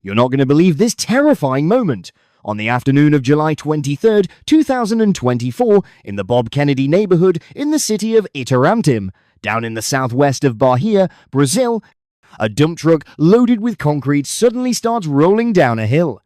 You're not going to believe this terrifying moment. On the afternoon of July 23rd, 2024, in the Bob Kennedy neighborhood in the city of Itarantim, down in the southwest of Bahia, Brazil, a dump truck loaded with concrete suddenly starts rolling down a hill.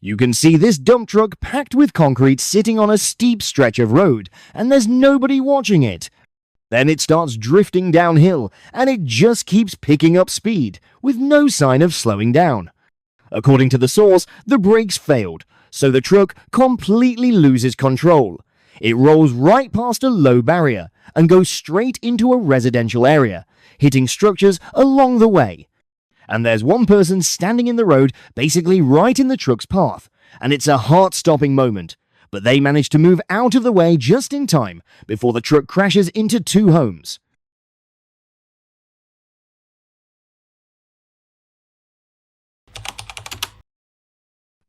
You can see this dump truck packed with concrete sitting on a steep stretch of road, and there's nobody watching it. Then it starts drifting downhill, and it just keeps picking up speed, with no sign of slowing down. According to the source, the brakes failed, so the truck completely loses control. It rolls right past a low barrier, and goes straight into a residential area, hitting structures along the way. And there's one person standing in the road, basically right in the truck's path, and it's a heart-stopping moment, but they manage to move out of the way just in time before the truck crashes into two homes.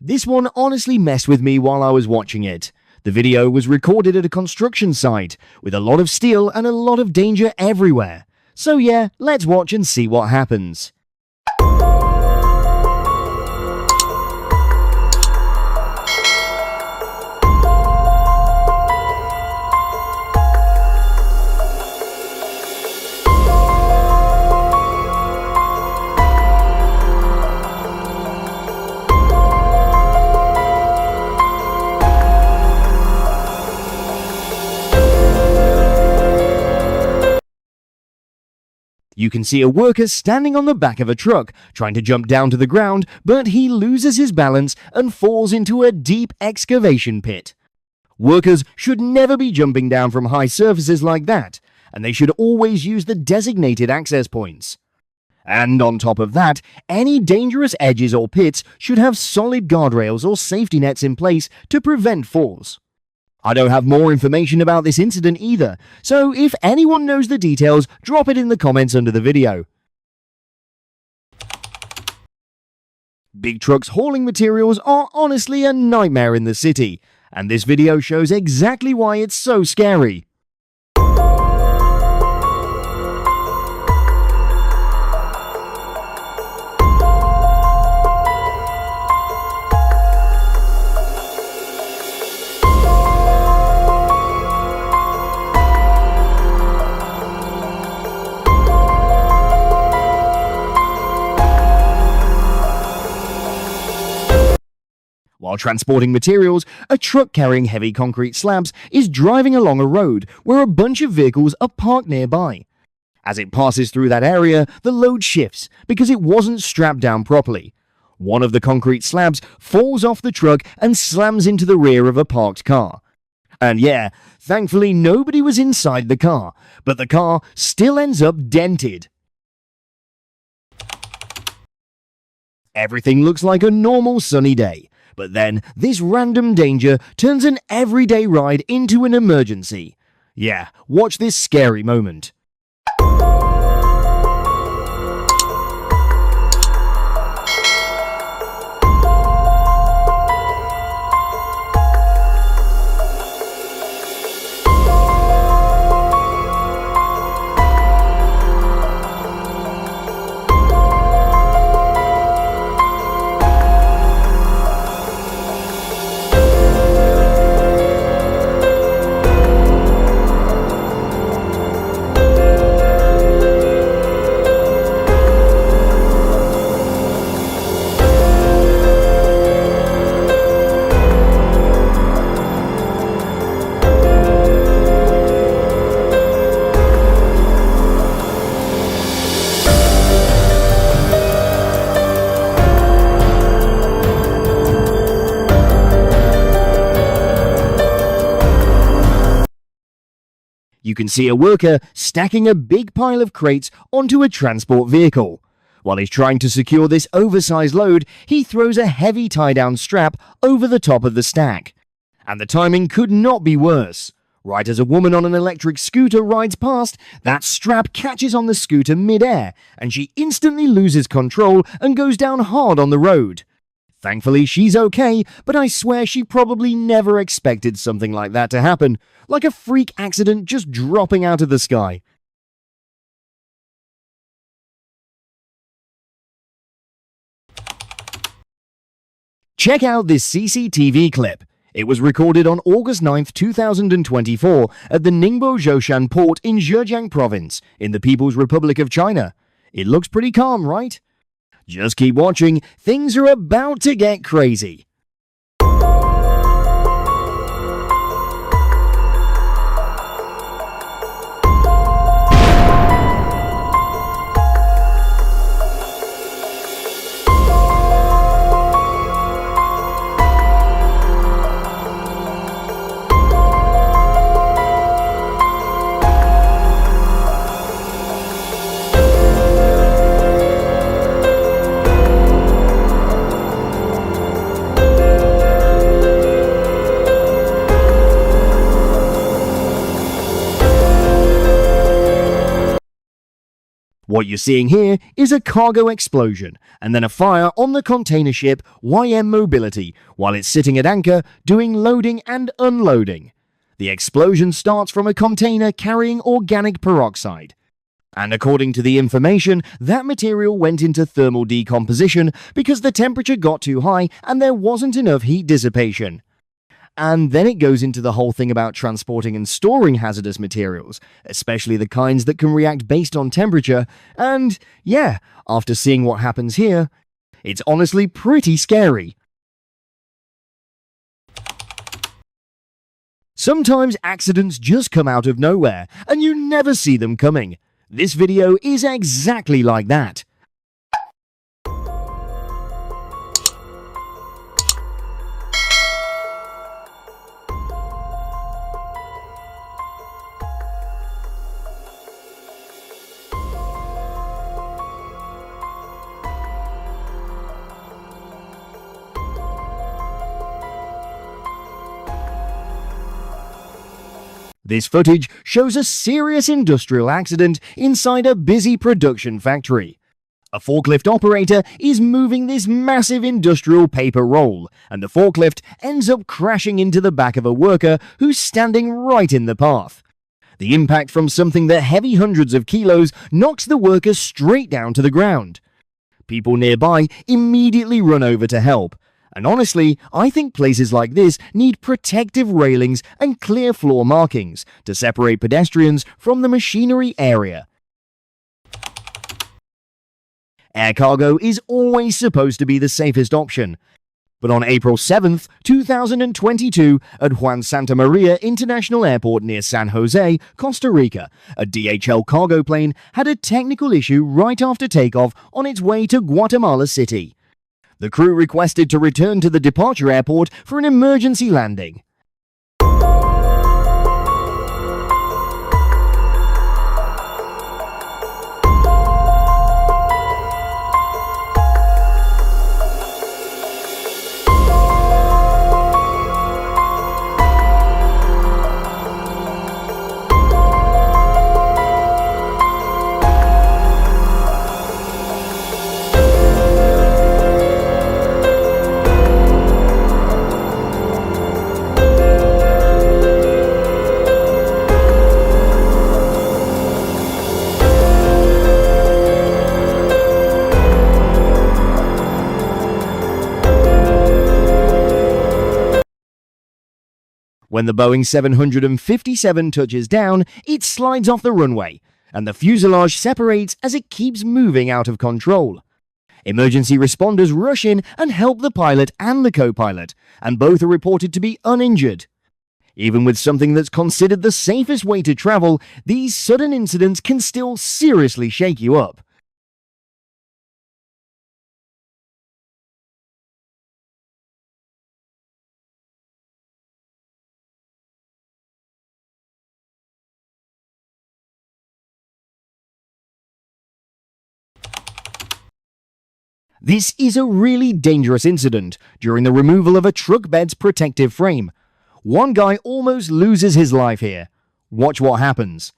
This one honestly messed with me while I was watching it. The video was recorded at a construction site, with a lot of steel and a lot of danger everywhere. So yeah, let's watch and see what happens. You can see a worker standing on the back of a truck, trying to jump down to the ground, but he loses his balance and falls into a deep excavation pit. Workers should never be jumping down from high surfaces like that, and they should always use the designated access points. And on top of that, any dangerous edges or pits should have solid guardrails or safety nets in place to prevent falls. I don't have more information about this incident either, so if anyone knows the details, drop it in the comments under the video. Big trucks hauling materials are honestly a nightmare in the city, and this video shows exactly why it's so scary. While transporting materials, a truck carrying heavy concrete slabs is driving along a road where a bunch of vehicles are parked nearby. As it passes through that area, the load shifts because it wasn't strapped down properly. One of the concrete slabs falls off the truck and slams into the rear of a parked car. And yeah, thankfully nobody was inside the car, but the car still ends up dented. Everything looks like a normal sunny day. But then, this random danger turns an everyday ride into an emergency. Yeah, watch this scary moment. You can see a worker stacking a big pile of crates onto a transport vehicle. While he's trying to secure this oversized load, he throws a heavy tie-down strap over the top of the stack. And the timing could not be worse. Right as a woman on an electric scooter rides past, that strap catches on the scooter mid-air, and she instantly loses control and goes down hard on the road. Thankfully, she's okay, but I swear she probably never expected something like that to happen, like a freak accident just dropping out of the sky. Check out this CCTV clip. It was recorded on August 9, 2024 at the Ningbo Zhoushan port in Zhejiang province in the People's Republic of China. It looks pretty calm, right? Just keep watching, things are about to get crazy. What you're seeing here is a cargo explosion, and then a fire on the container ship YM Mobility while it's sitting at anchor doing loading and unloading. The explosion starts from a container carrying organic peroxide. And according to the information, that material went into thermal decomposition because the temperature got too high and there wasn't enough heat dissipation. And then it goes into the whole thing about transporting and storing hazardous materials, especially the kinds that can react based on temperature, and yeah, after seeing what happens here, it's honestly pretty scary. Sometimes accidents just come out of nowhere, and you never see them coming. This video is exactly like that. This footage shows a serious industrial accident inside a busy production factory. A forklift operator is moving this massive industrial paper roll, and the forklift ends up crashing into the back of a worker who's standing right in the path. The impact from something that heavy hundreds of kilos knocks the worker straight down to the ground. People nearby immediately run over to help. And honestly, I think places like this need protective railings and clear floor markings to separate pedestrians from the machinery area. Air cargo is always supposed to be the safest option. But on April 7th, 2022, at Juan Santa Maria International Airport near San Jose, Costa Rica, a DHL cargo plane had a technical issue right after takeoff on its way to Guatemala City. The crew requested to return to the departure airport for an emergency landing. When the Boeing 757 touches down, it slides off the runway, and the fuselage separates as it keeps moving out of control. Emergency responders rush in and help the pilot and the co-pilot, and both are reported to be uninjured. Even with something that's considered the safest way to travel, these sudden incidents can still seriously shake you up. This is a really dangerous incident during the removal of a truck bed's protective frame. One guy almost loses his life here. Watch what happens.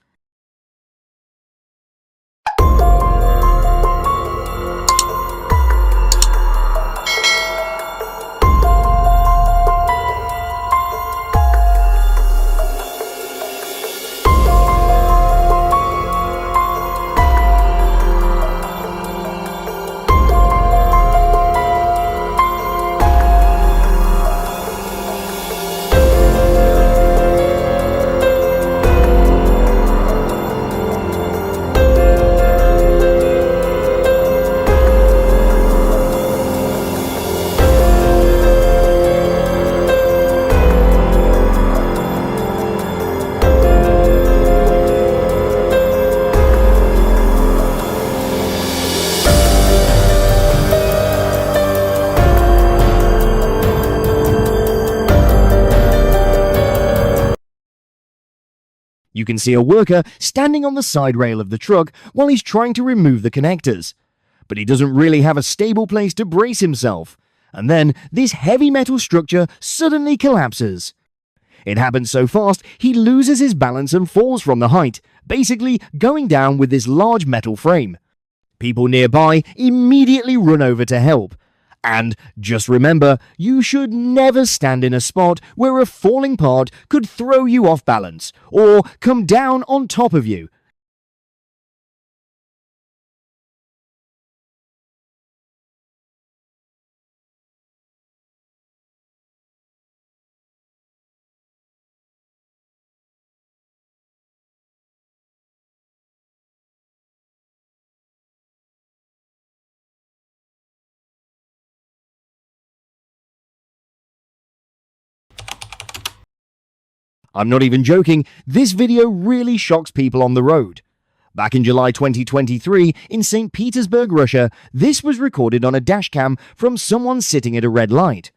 You can see a worker standing on the side rail of the truck while he's trying to remove the connectors. But he doesn't really have a stable place to brace himself. And then this heavy metal structure suddenly collapses. It happens so fast, he loses his balance and falls from the height, basically going down with this large metal frame. People nearby immediately run over to help. And just remember, you should never stand in a spot where a falling part could throw you off balance or come down on top of you. I'm not even joking, this video really shocks people on the road. Back in July 2023, in St. Petersburg, Russia, this was recorded on a dashcam from someone sitting at a red light.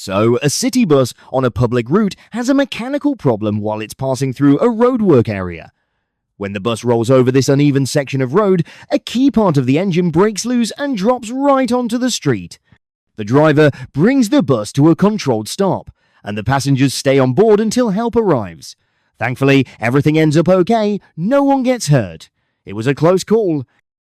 So, a city bus on a public route has a mechanical problem while it's passing through a roadwork area. When the bus rolls over this uneven section of road, a key part of the engine breaks loose and drops right onto the street. The driver brings the bus to a controlled stop, and the passengers stay on board until help arrives. Thankfully, everything ends up okay, no one gets hurt. It was a close call.